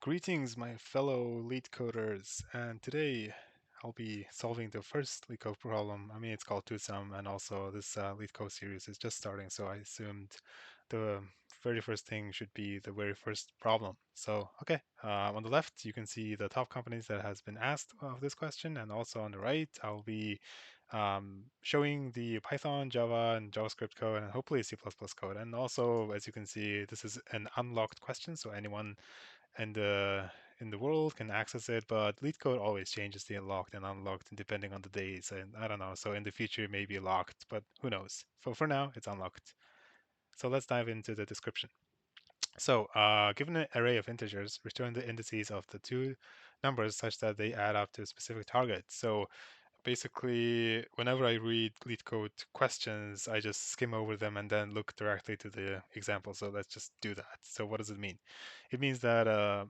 Greetings, my fellow lead coders, and today I'll be solving the first LeetCode problem. I mean, it's called TwoSum, and also this LeetCode series is just starting, so I assumed the very first thing should be the very first problem. So, okay, on the left you can see the top companies that has been asked of this question, and also on the right I'll be showing the Python, Java, and JavaScript code, and hopefully C++ code. And also, as you can see, this is an unlocked question, so anyone and in the world can access it, but LeetCode always changes the locked and unlocked depending on the days, and I don't know. So in the future it may be locked, but who knows? For now, it's unlocked. So let's dive into the description. So given an array of integers, return the indices of the two numbers such that they add up to a specific target. So basically, whenever I read LeetCode questions, I just skim over them and then look directly to the example. So let's just do that. So what does it mean? It means that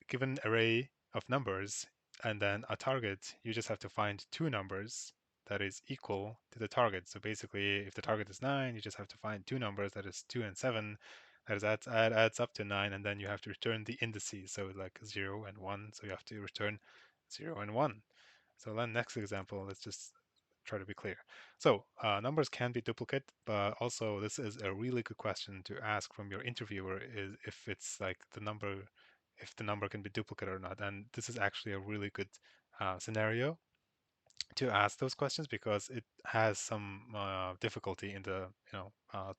given array of numbers and then a target, you just have to find two numbers that is equal to the target. So basically, if the target is 9, you just have to find two numbers that is 2 and 7. Adds up to 9, and then you have to return the indices. So like 0 and 1. So you have to return 0 and 1. So then next example, let's just try to be clear. So numbers can be duplicate, but also this is a really good question to ask from your interviewer is if it's like if the number can be duplicate or not. And this is actually a really good scenario to ask those questions because it has some difficulty in the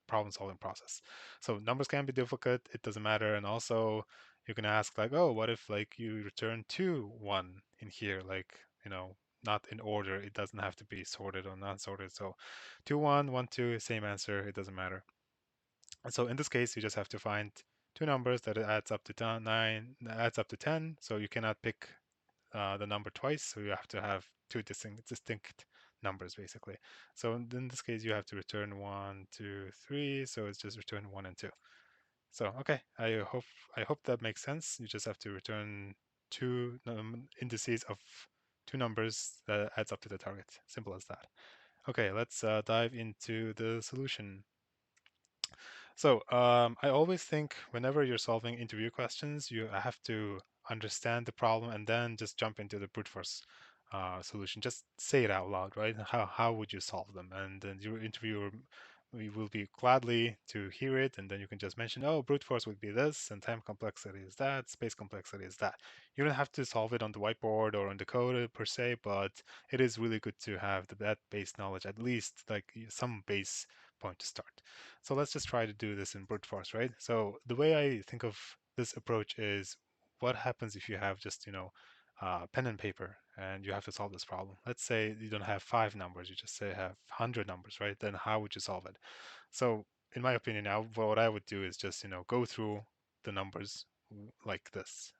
problem solving process. So numbers can be duplicate, it doesn't matter. And also you can ask like, oh, what if like you return 2 1 in here, like not in order, it doesn't have to be sorted or non sorted. So 2 1 1 2, same answer, it doesn't matter. And so in this case you just have to find two numbers that adds up to 9, adds up to 10. So you cannot pick the number twice, so you have to have two distinct numbers basically. So in this case, you have to return 1, 2, 3. So it's just return 1 and 2. So okay, I hope that makes sense. You just have to return two indices of two numbers that adds up to the target. Simple as that. Okay, let's dive into the solution. So I always think whenever you're solving interview questions, you have to understand the problem and then just jump into the brute force solution. Just say it out loud, right? How would you solve them? And then your interviewer we will be gladly to hear it, and then you can just mention, oh, brute force would be this, and time complexity is that, space complexity is that. You don't have to solve it on the whiteboard or on the code per se, but it is really good to have that base knowledge, at least like some base point to start. So let's just try to do this in brute force, right? So the way I think of this approach is what happens if you have just, pen and paper and you have to solve this problem. Let's say you don't have 5 numbers, you just say have 100 numbers, right? Then how would you solve it? So in my opinion, now what I would do is just, go through the numbers like this.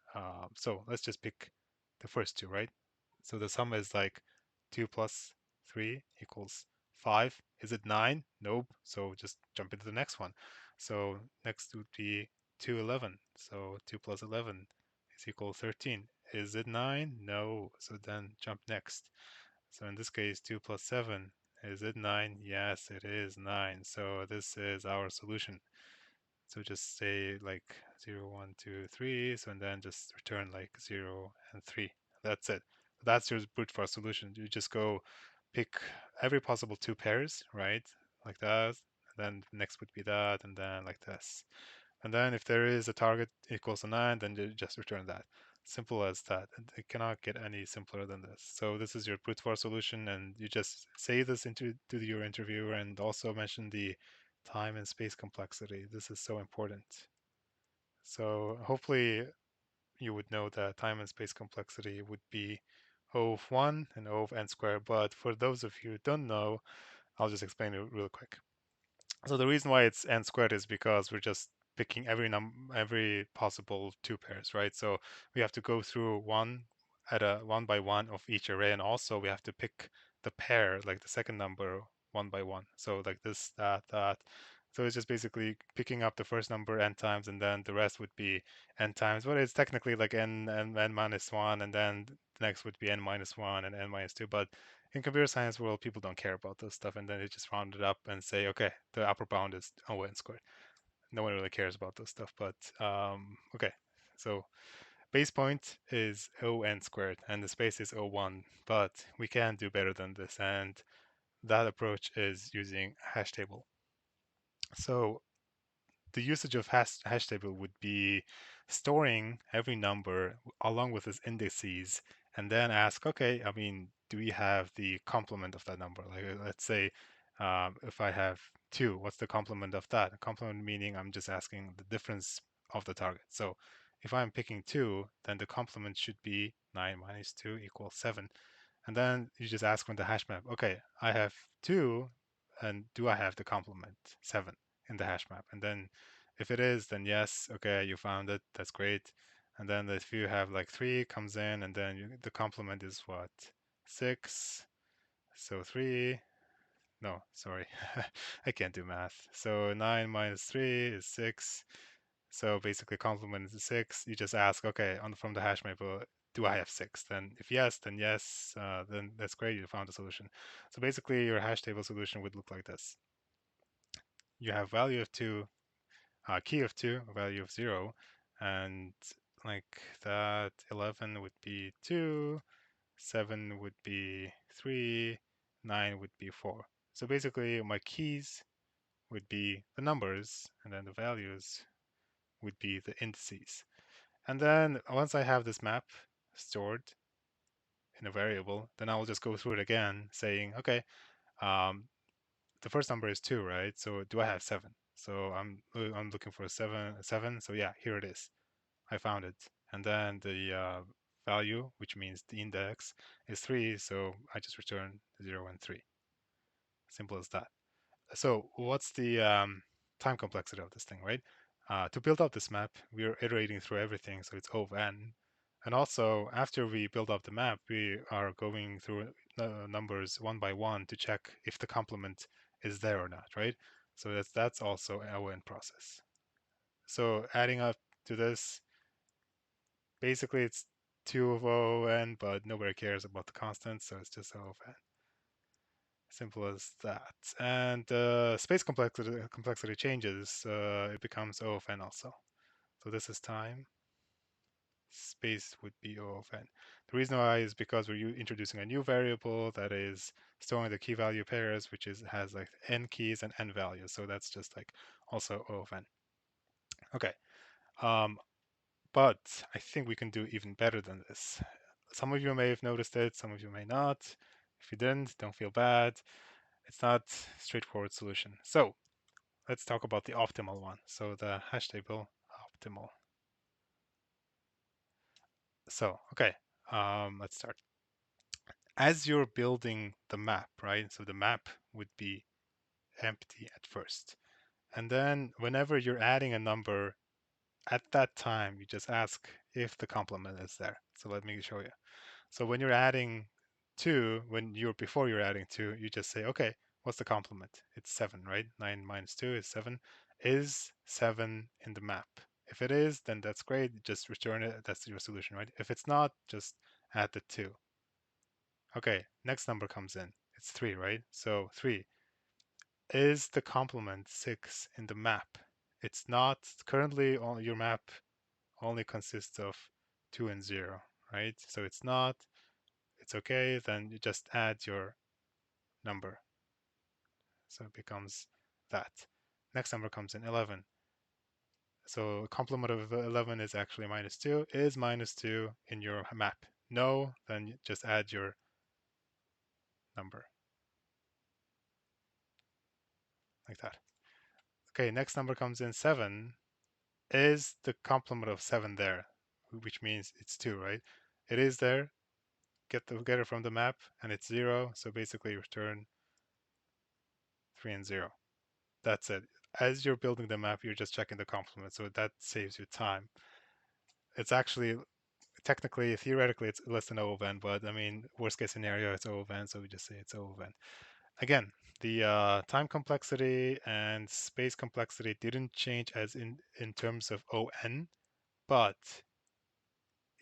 So let's just pick the first two, right? So the sum is like 2 plus 3 equals 5. Is it 9? Nope. So just jump into the next one. So next would be 2, 11. So 2 plus 11 is equal 13. Is it 9? No. So then jump next. So in this case, 2 plus 7. Is it 9? Yes, it is 9. So this is our solution. So just say like 0, 1, 2, 3. So and then just return like 0 and 3. That's it. That's your brute force solution. You just go pick every possible two pairs, right? Like that. And then next would be that, and then like this. And then if there is a target equals to 9, then you just return that. Simple as that. It cannot get any simpler than this. So this is your brute force solution, and you just say this to your interviewer and also mention the time and space complexity. This is so important. So hopefully you would know that time and space complexity would be O of 1 and O of n squared. But for those of you who don't know, I'll just explain it real quick. So the reason why it's n squared is because we're just picking every possible two pairs, right? So we have to go through one by one of each array, and also we have to pick the pair, like the second number, one by one. So like this, that, that. So it's just basically picking up the first number n times, and then the rest would be n times. But it's technically like n minus one, and then the next would be n minus one and n minus two. But in computer science world, people don't care about this stuff, and then they just round it up and say, okay, the upper bound is O n squared. No one really cares about this stuff, but okay. So Base point is O(n) squared, and the space is O1, but we can do better than this, and that approach is using hash table. So the usage of hash table would be storing every number along with its indices and then ask, okay, I mean, do we have the complement of that number? Like, let's say if I have 2, what's the complement of that? Complement meaning I'm just asking the difference of the target. So if I'm picking 2, then the complement should be 9 minus 2 equals 7. And then you just ask from the hash map, okay, I have 2, and do I have the complement 7 in the hash map? And then if it is, then yes, okay, you found it, that's great. And then if you have like 3 comes in, and then the complement is what? 6. So 3, no, sorry, I can't do math. So 9 minus 3 is 6. So basically complement is 6. You just ask, okay, from the hash map, do I have 6? Then if yes, then that's great, you found a solution. So basically your hash table solution would look like this. You have value of 2, key of 2, value of 0, and like that 11 would be 2, 7 would be 3, 9 would be 4. So basically my keys would be the numbers, and then the values would be the indices. And then once I have this map stored in a variable, then I'll just go through it again saying, okay, um, the first number is 2, right? So do I have 7? So I'm looking for 7. So yeah, here it is. I found it. And then the value, which means the index, is 3. So I just return 0 and 3. Simple as that. So what's the time complexity of this thing, right? To build up this map, we're iterating through everything, so it's O of n. And also, after we build up the map, we are going through numbers one by one to check if the complement is there or not, right? So that's also an O(n) process. So adding up to this, basically it's 2 of O(n), but nobody cares about the constant, so it's just O of n. Simple as that. And space complexity changes. It becomes O of n also. So this is time. Space would be O of n. The reason why is because we're introducing a new variable that is storing the key value pairs, which has like n keys and n values. So that's just like also O of n. Okay. Um, but I think we can do even better than this. Some of you may have noticed it, some of you may not. If you didn't, don't feel bad. It's not a straightforward solution. So let's talk about the optimal one. So the hash table optimal. So, okay, let's start. As you're building the map, right? So the map would be empty at first. And then whenever you're adding a number, at that time, you just ask if the complement is there. So let me show you. So when you're adding 2, before you're adding 2, you just say, okay, what's the complement? It's 7, right? 9 minus 2 is 7. Is 7 in the map? If it is, then that's great. Just return it. That's your solution, right? If it's not, just add the 2. Okay, next number comes in. It's 3, right? So 3. Is the complement 6 in the map? It's not. Currently, your map only consists of 2 and 0, right? So it's not. It's okay, then you just add your number. So it becomes that. Next number comes in 11. So complement of 11 is actually minus 2. Is minus 2 in your map? No, then you just add your number. Like that. Okay, next number comes in 7. Is the complement of 7 there? Which means it's 2, right? It is there. Get it from the map, and it's 0. So basically return 3 and 0. That's it. As you're building the map, you're just checking the complement, so that saves you time. It's actually technically, theoretically, it's less than O of n, but I mean, worst case scenario, it's O of n, so we just say it's O of n. Again, the time complexity and space complexity didn't change as in terms of O(n), but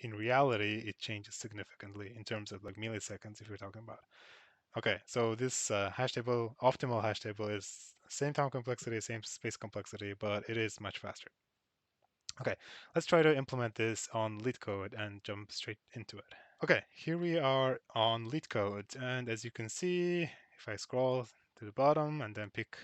in reality, it changes significantly in terms of like milliseconds if you're talking about. Okay, so this hash table, optimal hash table, is same time complexity, same space complexity, but it is much faster. Okay, let's try to implement this on LeetCode and jump straight into it. Okay, here we are on LeetCode, and as you can see, if I scroll to the bottom and then pick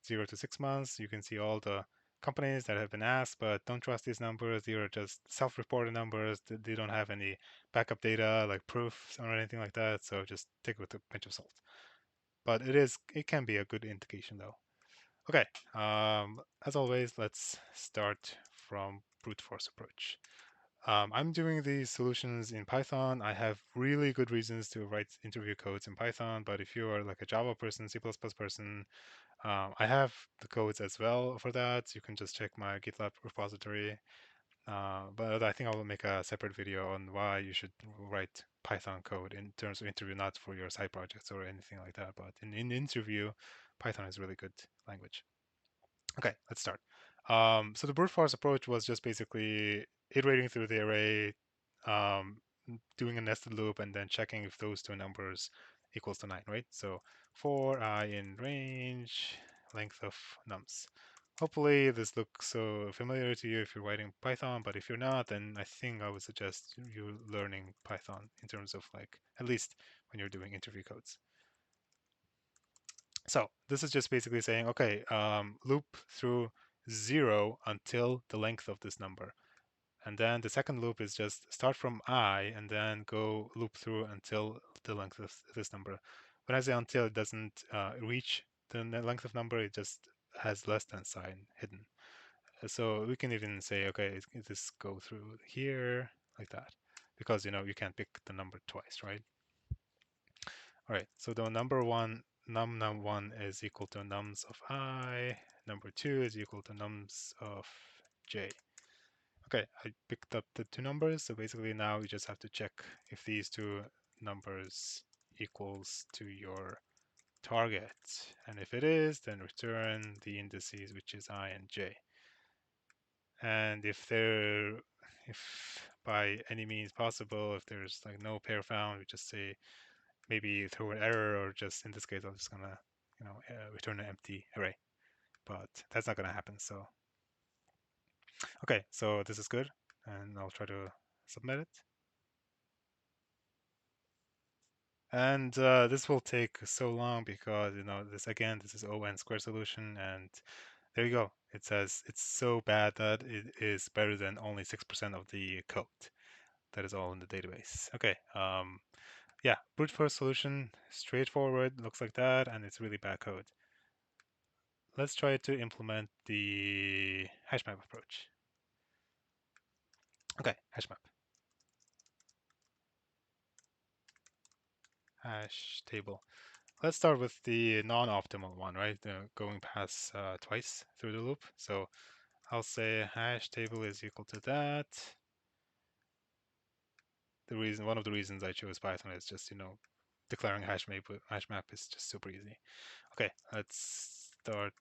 0 to 6 months, you can see all the companies that have been asked, but don't trust these numbers. They are just self-reported numbers. They don't have any backup data like proofs or anything like that, so just take it with a pinch of salt. But it can be a good indication though. Okay, as always, let's start from brute force approach. I'm doing these solutions in Python. I have really good reasons to write interview codes in Python, but if you are like a Java person, C++ person, I have the codes as well for that. You can just check my GitLab repository. But I think I will make a separate video on why you should write Python code in terms of interview, not for your side projects or anything like that. But in interview, Python is a really good language. Okay, let's start. So the brute force approach was just basically iterating through the array, doing a nested loop, and then checking if those two numbers equals to 9, right? So for I in range, length of nums. Hopefully this looks so familiar to you if you're writing Python, but if you're not, then I think I would suggest you learning Python in terms of like, at least when you're doing interview codes. So this is just basically saying, okay, loop through 0 until the length of this number. And then the second loop is just start from I and then go loop through until the length of this number. When I say until, it doesn't reach the length of number, it just has less than sign hidden. So we can even say, okay, this go through here like that, because you can't pick the number twice, right? All right, so the number one, num1 is equal to nums of I, number 2 is equal to nums of j. Okay, I picked up the two numbers, so basically now you just have to check if these two numbers equals to your target. And if it is, then return the indices, which is I and j. And if by any means possible, if there's like no pair found, we just say maybe throw an error, or just in this case, I'm just gonna, return an empty array. But that's not gonna happen. So okay, so this is good, and I'll try to submit it. And this will take so long because this is O(n) square solution, and there you go. It says it's so bad that it is better than only 6% of the code. That is all in the database. Okay. Yeah, brute force solution, straightforward, looks like that, and it's really bad code. Let's try to implement the hash map approach. Okay, hash map. Hash table. Let's start with the non-optimal one, right? Going past twice through the loop. So I'll say hash table is equal to that. One of the reasons I chose Python is just, declaring hash map is just super easy. Okay, let's start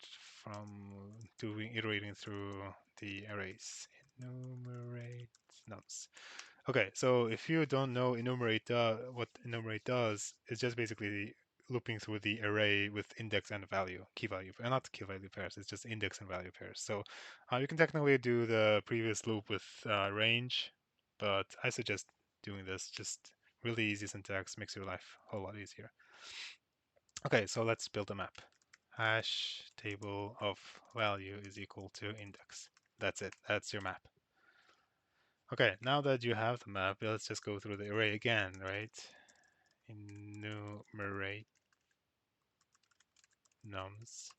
from iterating through the arrays. Enumerate nums. Okay, so if you don't know what enumerate does, it's just basically looping through the array with index and value, key value, not key value pairs, it's just index and value pairs. So you can technically do the previous loop with range, but I suggest doing this. Just really easy syntax, makes your life a whole lot easier. Okay, so let's build a map. Hash table of value is equal to index. That's it. That's your map. Okay, now that you have the map, let's just go through the array again, right? Enumerate nums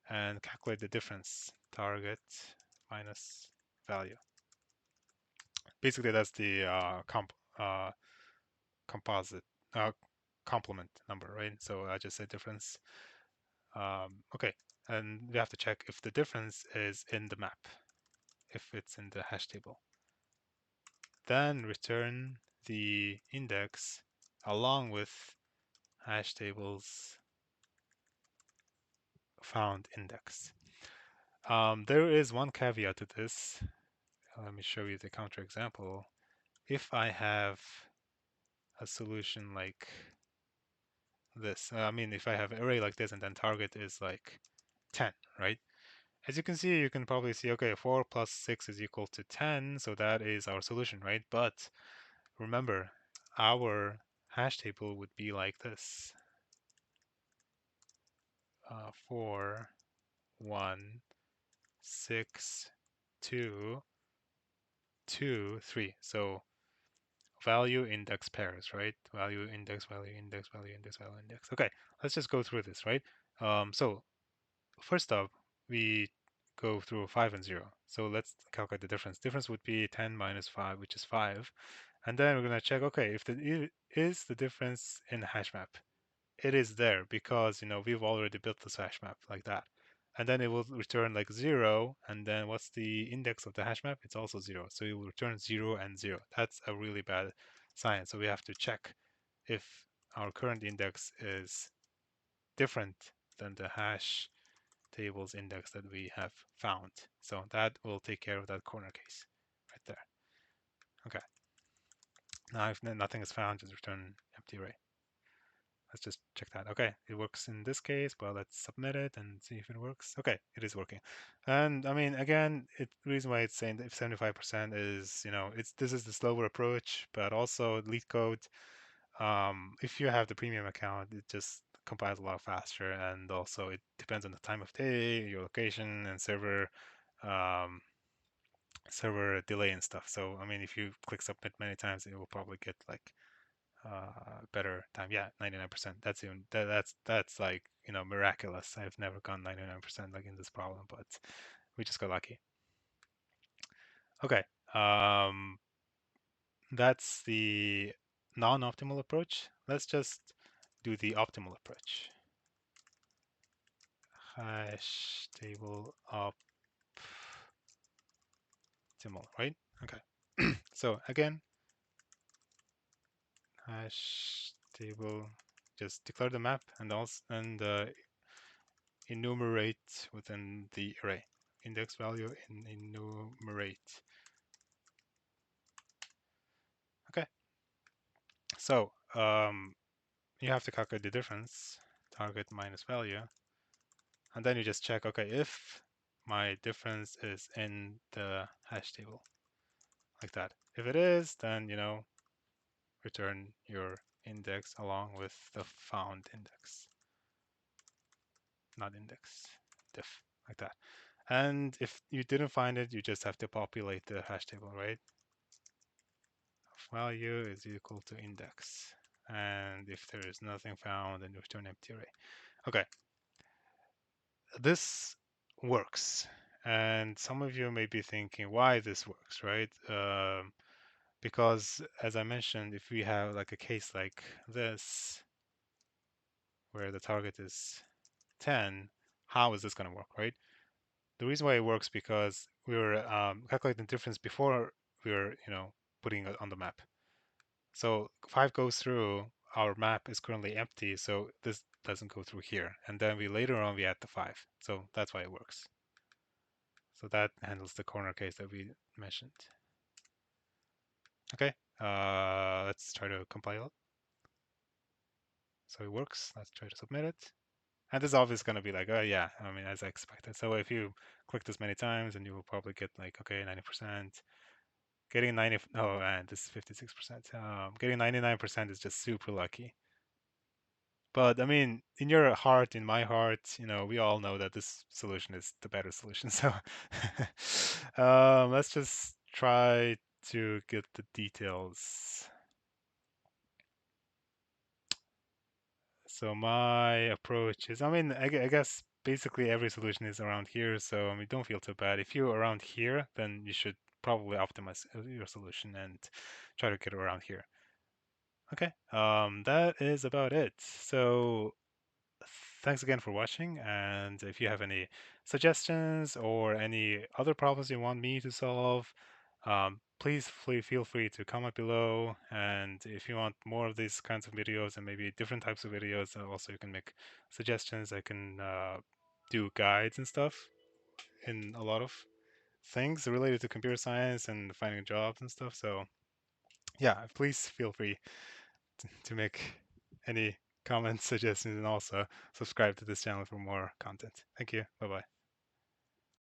and calculate the difference. Target minus value. Basically, that's the uh, composite complement number, right? So I just said difference. Okay, and we have to check if the difference is in the map, if it's in the hash table. Then return the index along with hash tables found index. There is one caveat to this. Let me show you the counterexample. If I have a solution like this, I mean, if I have an array like this and then target is like 10, right? As you can see, you can probably see, okay, 4 plus 6 is equal to 10, so that is our solution, right? But remember, our hash table would be like this. 4, 1, 6, 2, 2, 3. So value index pairs, right? Value index, value index, value index, value index. Okay, let's just go through this, right? So first up, we go through 5 and 0. So let's calculate the difference. Difference would be 10 minus 5, which is 5. And then we're going to check, okay, if is the difference in the hash map. It is there because, we've already built this hash map like that. And then it will return like 0. And then what's the index of the hash map? It's also 0. So it will return 0 and 0. That's a really bad sign. So we have to check if our current index is different than the hash table's index that we have found. So that will take care of that corner case right there. Okay. Now if nothing is found, just return empty array. Let's just check that. Okay, it works in this case. Well, let's submit it and see if it works. Okay, it is working. And I mean, again, the reason why it's saying that 75% is, this is the slower approach, but also LeetCode, if you have the premium account, it just compiles a lot faster, and also it depends on the time of day, your location, and um, server delay and stuff. So I mean, if you click submit many times, it will probably get like better time. Yeah, 99%. That's like miraculous. I've never gone 99% like in this problem, but we just got lucky. Okay, that's the non-optimal approach. Let's just do the optimal approach. Hash table optimal, right? Okay. So again, hash table, just declare the map and also enumerate within the array. Index value in enumerate. Okay, so you have to calculate the difference, target minus value, and then you just check, okay, if my difference is in the hash table, like that. If it is, then, return your index along with the found index, not index, diff, like that. And if you didn't find it, you just have to populate the hash table, right? Value is equal to index. And if there is nothing found, then you return empty array. Okay, this works. And some of you may be thinking why this works, right? Because as I mentioned, if we have like a case like this, where the target is 10, how is this going to work, right? The reason why it works because we were calculating the difference before we were, putting it on the map. So 5 goes through, our map is currently empty, so this doesn't go through here. And then later on we add the 5. So that's why it works. So that handles the corner case that we mentioned. Okay, let's try to compile it. So it works. Let's try to submit it. And this is obviously going to be like, oh yeah, I mean, as I expected. So if you click this many times, then you will probably get like, okay, 90%. Getting 90, oh, and this is 56%. Getting 99% is just super lucky. But I mean, in your heart, in my heart, we all know that this solution is the better solution. So let's just try to get the details. So my approach is, I mean, I guess basically every solution is around here. So I mean, don't feel too bad. If you're around here, then you should probably optimize your solution and try to get around here. Okay, that is about it. So thanks again for watching, and if you have any suggestions or any other problems you want me to solve, please feel free to comment below. And if you want more of these kinds of videos and maybe different types of videos, also you can make suggestions. I can do guides and stuff in a lot of things related to computer science and finding jobs and stuff. So yeah, please feel free to make any comments, suggestions, and also subscribe to this channel for more content. Thank you. Bye bye.